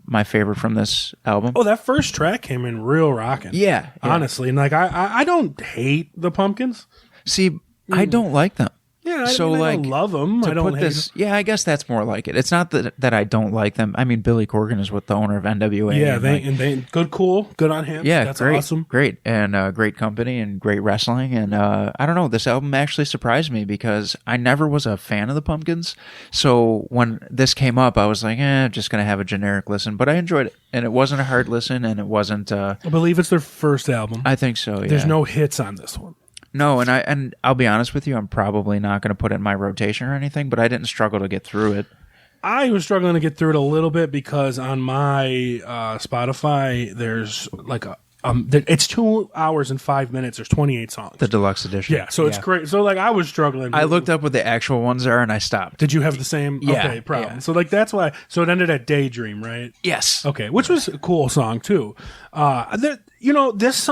my favorite from this album. Oh, that first track came in real rocking. Yeah. Honestly. And like I don't hate the Pumpkins. See, I don't like them. Yeah, so I like don't love them. to I don't put hate this. Yeah, I guess that's more like it. It's not that I don't like them. I mean, Billy Corgan is the owner of NWA. Yeah, and they good on him. Yeah, that's great, awesome. great, and great company and great wrestling. And I don't know, this album actually surprised me because I never was a fan of the Pumpkins. So when this came up, I was like, just gonna have a generic listen. But I enjoyed it, and it wasn't a hard listen, and it wasn't. I believe it's their first album. I think so. Yeah. There's no hits on this one. No, and I'll be honest with you, I'm probably not going to put it in my rotation or anything, but I didn't struggle to get through it. I was struggling to get through it a little bit because on my Spotify, there's like it's 2 hours and 5 minutes. There's 28 songs. The deluxe edition. Yeah, so it's great. So like I was struggling. I looked up what the actual ones are and I stopped. Did you have the same? Yeah, Okay, problem. yeah. So like that's why. So it ended at Daydream, right? Yes. Okay, which was a cool song too. This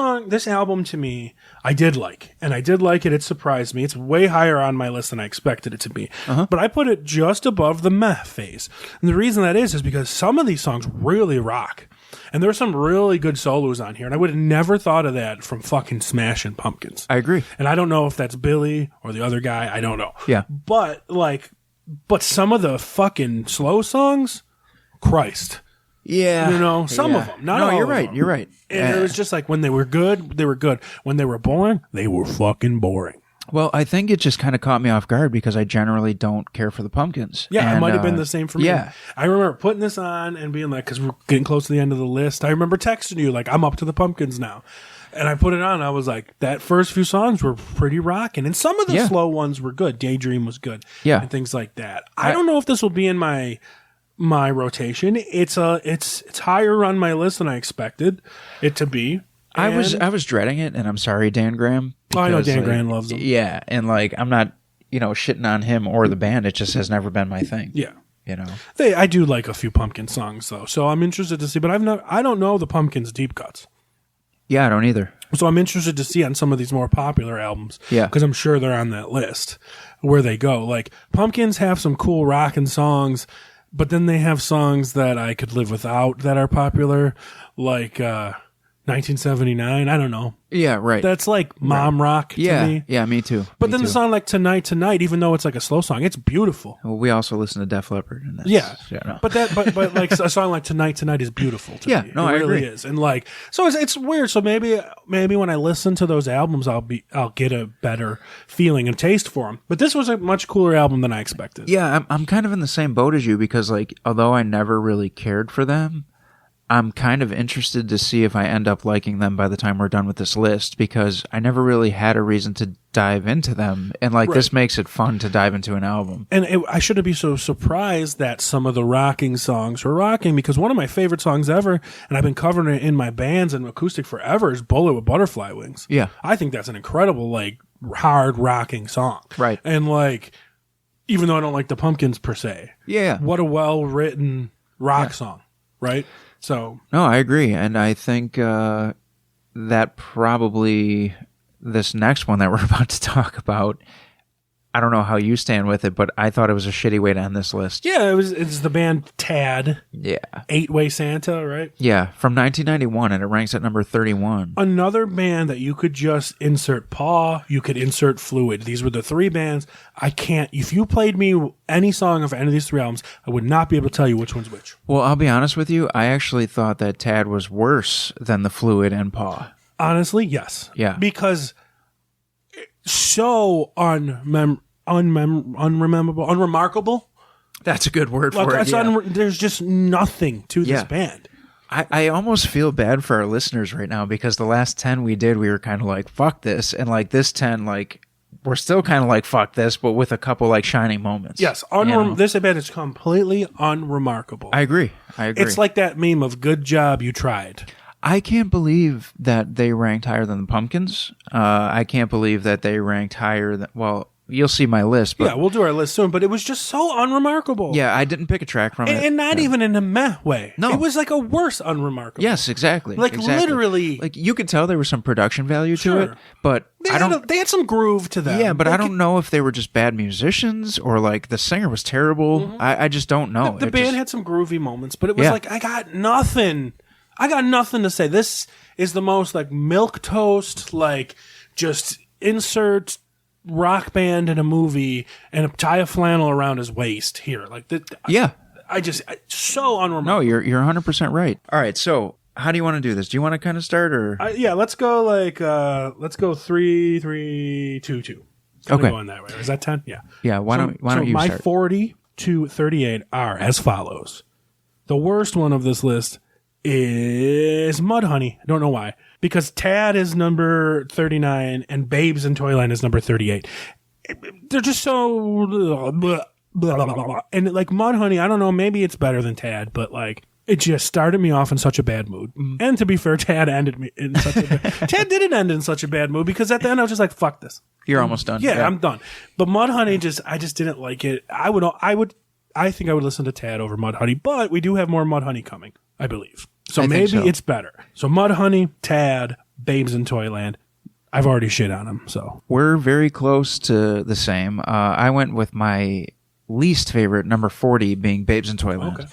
album to me, I did like, and I did like it. It surprised me. It's way higher on my list than I expected it to be. But I put it just above the meh phase, and the reason that is because some of these songs really rock, and there are some really good solos on here, and I would have never thought of that from fucking Smashing Pumpkins. I agree. And I don't know if that's Billy or the other guy. I don't know. Yeah. But some of the fucking slow songs, Christ. Yeah. Some of them. Not all you're of right. them. You're right. And it was just like when they were good, they were good. When they were boring, they were fucking boring. Well, I think it just kind of caught me off guard because I generally don't care for the Pumpkins. Yeah, and, it might have been the same for me. Yeah. I remember putting this on and being like, because we're getting close to the end of the list. I remember texting you, like, I'm up to the Pumpkins now. And I put it on. And I was like, that first few songs were pretty rocking. And some of the slow ones were good. Daydream was good. Yeah. And things like that. I don't know if this will be in my rotation. It's higher on my list than I expected it to be. I was dreading it, and I'm sorry, Dan Graham. I know Dan like, Graham loves them. Yeah, and like I'm not, shitting on him or the band. It just has never been my thing. Yeah. I do like a few Pumpkin songs though, so I'm interested to see. But I don't know the Pumpkins deep cuts. Yeah, I don't either. So I'm interested to see on some of these more popular albums. Yeah, because I'm sure they're on that list where they go. Like Pumpkins have some cool rockin' songs, but then they have songs that I could live without that are popular, like 1979. I don't know. Yeah, right. That's like mom rock to me. Yeah, me too. But then the song like Tonight, even though it's like a slow song, it's beautiful. Well, we also listen to Def Leppard. And No. But like a song like Tonight is beautiful to me. No, it I really agree. is. And like, so it's weird. So maybe when I listen to those albums, I'll get a better feeling and taste for them. But this was a much cooler album than I expected. Yeah, I'm kind of in the same boat as you because like, although I never really cared for them, I'm kind of interested to see if I end up liking them by the time we're done with this list because I never really had a reason to dive into them. And like this makes it fun to dive into an album. And I shouldn't be so surprised that some of the rocking songs were rocking because one of my favorite songs ever, and I've been covering it in my bands and acoustic forever, is Bullet with Butterfly Wings. Yeah. I think that's an incredible, like, hard rocking song. Right. And like, even though I don't like the Pumpkins per se. Yeah. What a well-written rock song. Right? So no, I agree, and I think that probably this next one that we're about to talk about, I don't know how you stand with it, but I thought it was a shitty way to end this list. Yeah, it's the band Tad. Yeah. 8-Way Santa, right? Yeah, from 1991, and it ranks at number 31. Another band that you could just insert Paw, you could insert Fluid. These were the three bands. If you played me any song of any of these three albums, I would not be able to tell you which one's which. Well, I'll be honest with you, I actually thought that Tad was worse than the Fluid and Paw. Honestly, yes. Yeah. Because so unremarkable. That's a good word for it. There's just nothing to this band. I almost feel bad for our listeners right now because the last 10 we did, we were kind of like, fuck this. And like this 10, like, we're still kind of like, fuck this, but with a couple like shining moments. Yes. This band is completely unremarkable. I agree. It's like that meme of good job, you tried. I can't believe that they ranked higher than the Pumpkins. I can't believe that they ranked higher than, well, you'll see my list. But yeah, we'll do our list soon, but it was just so unremarkable. Yeah, I didn't pick a track from it. And not even in a meh way. No. It was like a worse unremarkable. Yes, exactly. Literally. Like, you could tell there was some production value to it, but they had some groove to them. Yeah, but I don't know if they were just bad musicians or like the singer was terrible. Mm-hmm. I just don't know. The band had some groovy moments, but it was like, I got nothing to say. This is the most like milquetoast, like just insert rock band in a movie and tie a flannel around his waist here. Like that. Yeah. So unremarkable. No, you're 100% right. All right, so how do you want to do this? Do you want to kind of start or? Yeah, let's go 3-3-2-2. Okay. Going that way. Is that 10? Yeah. Yeah. Why don't you my start? 40 to 38 are as follows. The worst one of this list is Mudhoney. I don't know why. Because Tad is number 39 and Babes in Toyland is number 38. They're just so blah, blah, blah, blah. And like Mudhoney, I don't know, maybe it's better than Tad, but like it just started me off in such a bad mood. And to be fair, Tad ended me in such a bad Tad didn't end in such a bad mood because at the end I was just like, fuck this. You're almost done. Yeah, I'm done. But Mudhoney I just didn't like it. I think I would listen to Tad over Mudhoney, but we do have more Mudhoney coming, I believe. So maybe it's better. So Mudhoney, Tad, Babes in Toyland. I've already shit on him, so. We're very close to the same. I went with my least favorite, number 40, being Babes in Toyland. Okay.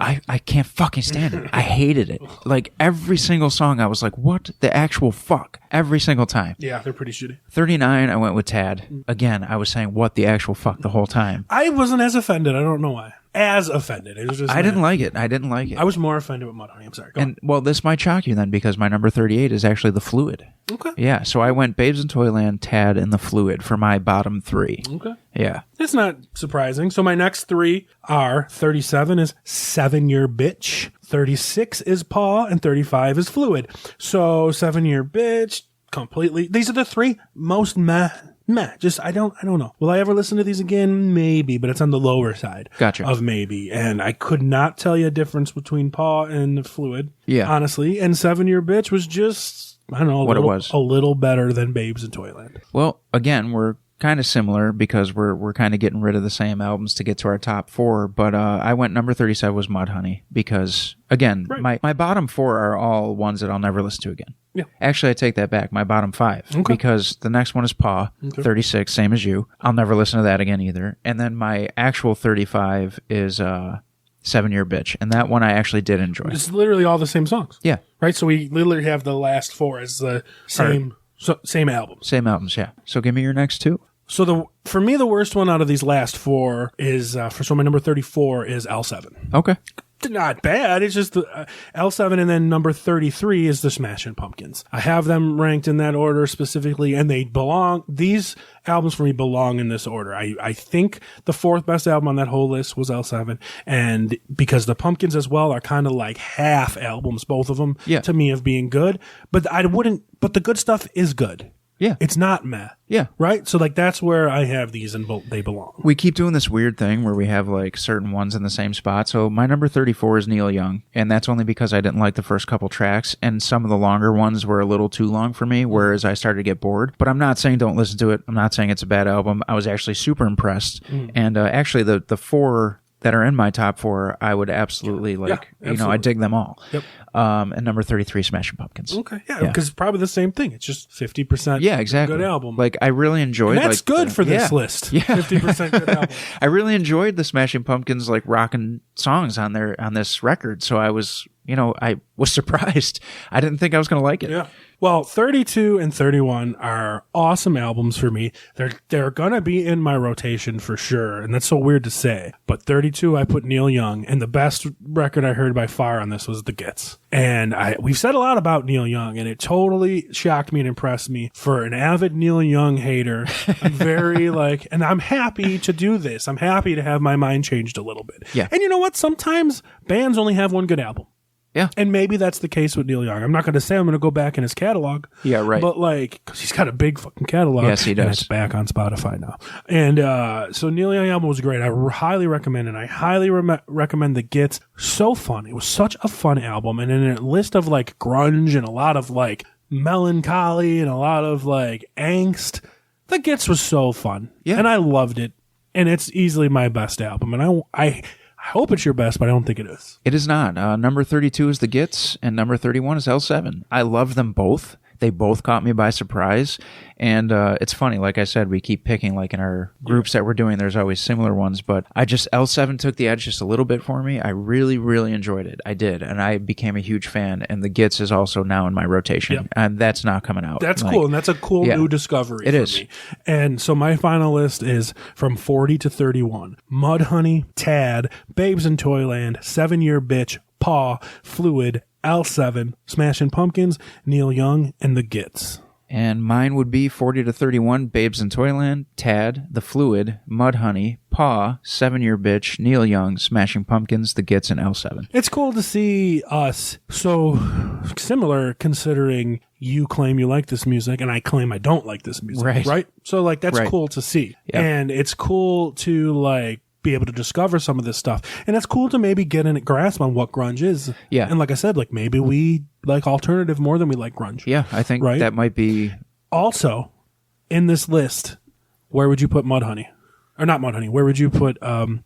I can't fucking stand it. I hated it. Like, every single song, I was like, what the actual fuck? Every single time. Yeah, they're pretty shitty. 39, I went with Tad. Again, I was saying, what the actual fuck the whole time. I wasn't as offended. I don't know why. As offended. It was just I didn't like it. I was more offended with Mudhoney. I'm sorry. Go on. Well, this might shock you then, because my number 38 is actually The Fluid. Okay. Yeah, so I went Babes in Toyland, Tad, and The Fluid for my bottom 3. Okay. Yeah. That's not surprising. So my next 3 are 37 is 7-Year Bitch, 36 is Paw, and 35 is Fluid. So 7-Year Bitch, completely. These are the 3 most meh. Just I don't know. Will I ever listen to these again? Maybe, but it's on the lower side of maybe. And I could not tell you a difference between Paw and Fluid. Yeah. Honestly. And 7-Year Bitch was just, I don't know, a little better than Babes in Toyland. Well, again, we're kind of similar because we're kind of getting rid of the same albums to get to our top 4. But I went number 37 was Mudhoney because, again, my bottom 4 are all ones that I'll never listen to again. Yeah. Actually, I take that back. My bottom 5. Because the next one is Paw, 36, same as you. I'll never listen to that again either. And then my actual 35 is 7-Year Bitch. And that one I actually did enjoy. It's literally all the same songs. Yeah. Right? So we literally have the last 4 as the same albums. Same albums, yeah. So give me your next 2. So for me, the worst one out of these last 4 is, so my number 34 is L7. Okay. Not bad. It's just L7, and then number 33 is the Smashing Pumpkins. I have them ranked in that order specifically, and they belong. These albums for me belong in this order. I think the 4th best album on that whole list was L7, and because the Pumpkins as well are kind of like half albums, both of them, to me, of being good. But but the good stuff is good. Yeah. It's not meh. Yeah. Right? So, like, that's where I have these and they belong. We keep doing this weird thing where we have, like, certain ones in the same spot. So, my number 34 is Neil Young, and that's only because I didn't like the first couple tracks, and some of the longer ones were a little too long for me, whereas I started to get bored. But I'm not saying don't listen to it. I'm not saying it's a bad album. I was actually super impressed. And actually, the 4 that are in my top 4, I would absolutely I dig them all. Yep. And number 33, Smashing Pumpkins. Okay. Yeah, because it's probably the same thing. It's just 50% exactly. good album. Like, I really enjoyed and that's good for this list. Yeah. 50% good album. I really enjoyed the Smashing Pumpkins, like, rockin' songs on this record. So I was, I was surprised. I didn't think I was going to like it. Yeah. Well, 32 and 31 are awesome albums for me. They're going to be in my rotation for sure, and that's so weird to say. But 32, I put Neil Young, and the best record I heard by far on this was The Gits. And we've said a lot about Neil Young, and it totally shocked me and impressed me. For an avid Neil Young hater, I'm very and I'm happy to do this. I'm happy to have my mind changed a little bit. Yeah. And you know what? Sometimes bands only have one good album. Yeah. And maybe that's the case with Neil Young. I'm not going to say I'm going to go back in his catalog. Yeah, right. But because he's got a big fucking catalog. Yes, he does. And it's back on Spotify now. And so Neil Young album was great. I highly recommend it. I highly recommend The Gits. So fun. It was such a fun album. And in a list of grunge and a lot of melancholy and a lot of angst, The Gits was so fun. Yeah. And I loved it. And it's easily my best album. And I hope it's your best, but I don't think it is. It is not. Number 32 is The Gits, and number 31 is L7. I love them both. They both caught me by surprise. And it's funny, like I said, we keep picking, like in our groups that we're doing, there's always similar ones, but L7 took the edge just a little bit for me. I really, really enjoyed it. I did, and I became a huge fan, and the Gits is also now in my rotation, and that's not coming out. That's cool, and that's a cool new discovery for me. And so my final list is from 40 to 31. Mudhoney, Tad, Babes in Toyland, 7 Year Bitch, Paw, Fluid, L7, Smashing Pumpkins, Neil Young, and the Gits. And mine would be 40 to 31, Babes in Toyland, Tad, The Fluid, Mudhoney, Paw, 7 Year Bitch, Neil Young, Smashing Pumpkins, The Gits, and L7. It's cool to see us so similar, considering you claim you like this music and I claim I don't like this music. Right? So, like, that's cool to see. Yep. And it's cool to, like, be able to discover some of this stuff. And it's cool to maybe get a grasp on what grunge is. Yeah. And like I said, like, maybe we like alternative more than we like grunge. Yeah, I think that might be... Also, in this list, where would you put Mudhoney? Or not Mudhoney, where would you put Mother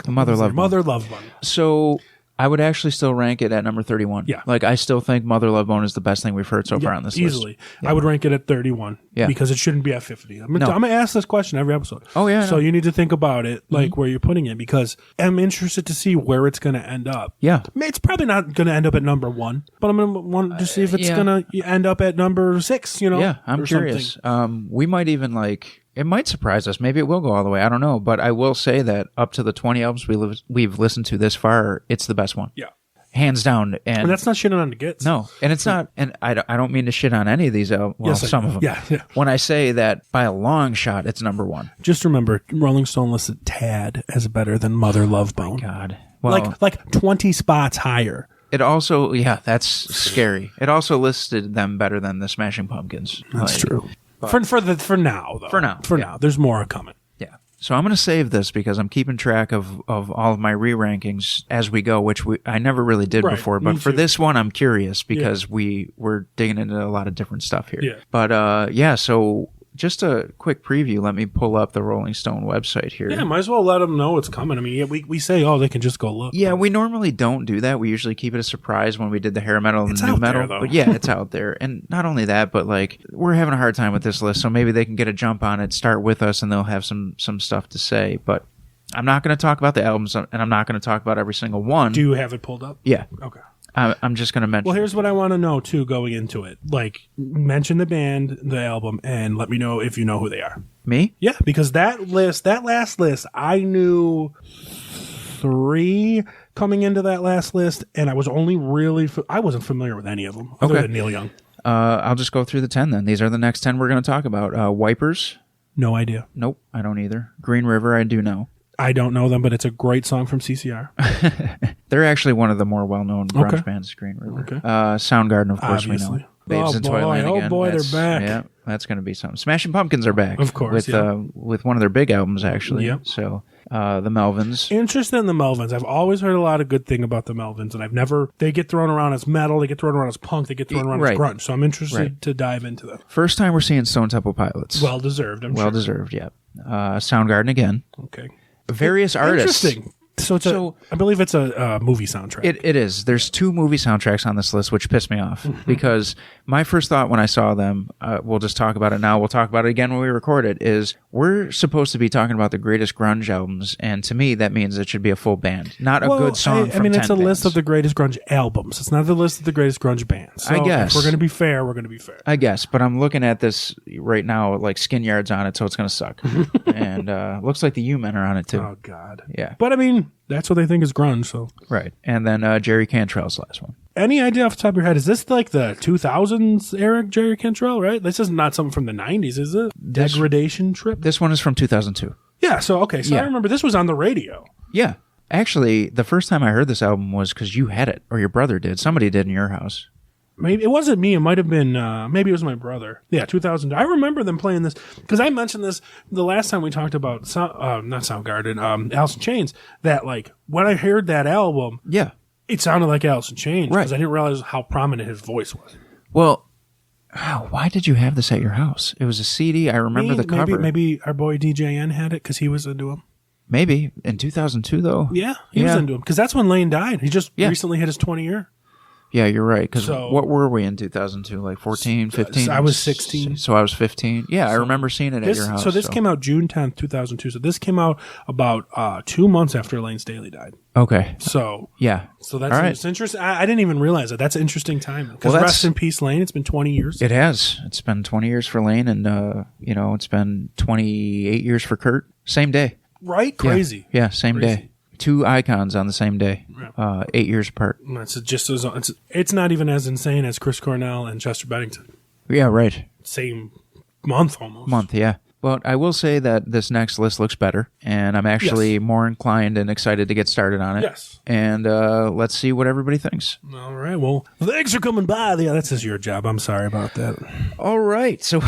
Love Bone? So... I would actually still rank it at number 31. Yeah. Like, I still think Mother Love Bone is the best thing we've heard so far on this list. Easily. I would rank it at 31 because it shouldn't be at 50. I'm going to ask this question every episode. Oh, yeah. So you need to think about it, like where you're putting it, because I'm interested to see where it's going to end up. Yeah. It's probably not going to end up at number 1, but I'm going to want to see if it's going to end up at number 6, you know? Yeah, I'm curious. We might even, like... It might surprise us. Maybe it will go all the way. I don't know. But I will say that up to the 20 albums we've listened to this far, it's the best one. Yeah. Hands down. And that's not shitting on the Gits. No. And it's not. And I don't mean to shit on any of these albums. Well, some of them. Yeah. When I say that by a long shot, it's number 1. Just remember, Rolling Stone listed Tad as better than Mother Love Bone. Oh my God. Well, like 20 spots higher. It also, that's scary. It also listed them better than the Smashing Pumpkins. That's true. For now, though. For now. There's more coming. Yeah. So I'm going to save this because I'm keeping track of all of my re-rankings as we go, which I never really did before. But for this one, I'm curious because we're digging into a lot of different stuff here. Yeah. But so just a quick preview. Let me pull up the Rolling Stone website here. Yeah, might as well let them know it's coming. I mean, we say, they can just go look. Yeah, we normally don't do that. We usually keep it a surprise when we did the hair metal and new metal. But yeah, it's out there. And not only that, but like we're having a hard time with this list, so maybe they can get a jump on it, start with us, and they'll have some stuff to say. But I'm not going to talk about the albums, and I'm not going to talk about every single one. Do you have it pulled up? Yeah. Okay. I'm just going to mention. Well, here's what I want to know, too, going into it. Like, mention the band, the album, and let me know if you know who they are. Me? Yeah, because that last list, I knew 3 coming into that last list, and I was only I wasn't familiar with any of them other than Neil Young. I'll just go through the 10 then. These are the next 10 we're going to talk about. Wipers. No idea. Nope, I don't either. Green River, I do know. I don't know them, but it's a great song from CCR. They're actually one of the more well-known grunge bands, Green River. Okay. Soundgarden, of course, obviously. We know. Babes in Toyland again. Oh, boy, they're back. Yeah, that's going to be something. Smashing Pumpkins are back. Of course, with one of their big albums, actually. Yep. So, the Melvins. Interested in the Melvins. I've always heard a lot of good thing about the Melvins, and they get thrown around as metal, they get thrown around as punk, they get thrown around as grunge. So I'm interested to dive into them. First time we're seeing Stone Temple Pilots. Well-deserved, I'm sure. Well-deserved, yeah. Soundgarden again. Okay. Various artists. Interesting. So I believe it's a movie soundtrack. It is. There's 2 movie soundtracks on this list, which pissed me off because my first thought when I saw them, we'll just talk about it now. We'll talk about it again when we record it. Is we're supposed to be talking about the greatest grunge albums, and to me that means it should be a full band, not a good song. I mean, it's a list of the greatest grunge albums. It's not the list of the greatest grunge bands. So I guess if we're going to be fair, we're going to be fair. I guess, but I'm looking at this right now, like Skin Yard's on it, so it's going to suck. And looks like the U-Men are on it too. Oh God. Yeah. But I mean, that's what they think is grunge. So right, and then Jerry Cantrell's last one. Any idea off the top of your head? Is this like the 2000s era Jerry Cantrell? Right. This is not something from the 90s, is it? Degradation Trip. This one is from 2002. Yeah. So okay. So I remember this was on the radio. Yeah. Actually, the first time I heard this album was because you had it, or your brother did. Somebody did in your house. Maybe it wasn't me. It might have been. Maybe it was my brother. Yeah, 2000. I remember them playing this because I mentioned this the last time we talked about not Soundgarden, Allison Chains. That like when I heard that album, it sounded like Allison Chains because I didn't realize how prominent his voice was. Well, why did you have this at your house? It was a CD. I remember the cover. Maybe our boy DJN had it because he was into him. Maybe in 2002 though. Yeah, he was into him because that's when Lane died. He just recently hit his 20 year. Yeah, you're right. Because So- what were we in 2002? Like 14, 15? I was 16. So I was 15. Yeah, I remember seeing it at your house. So this came out June 10th, 2002. So this came out about 2 months after Lane Staley died. Okay. So Yeah. that's All right. it's interesting. I didn't even realize that. That's an interesting time. Because Well, rest in peace, Lane. It's been 20 years. It has. It's been 20 years for Lane, and it's been 28 years for Kurt. Same day. Right? Crazy. Yeah, same Crazy. day. 2 icons on the same day. 8 years apart. It's not even as insane as Chris Cornell and Chester Bennington. Yeah, right. Same month almost. Yeah. But I will say that this next list looks better, and I'm actually more inclined and excited to get started on it. Yes. And let's see what everybody thinks. All right. Well, thanks for coming by. Yeah, that's just your job. I'm sorry about that. All right. So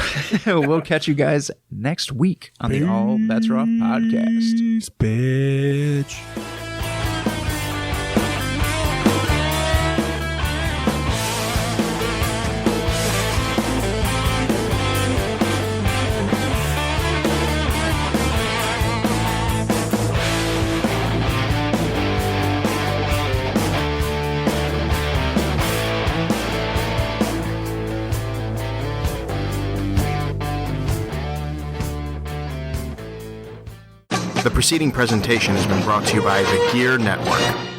we'll catch you guys next week on the All Bets Are Off podcast. Peace, bitch. The preceding presentation has been brought to you by the Gear Network.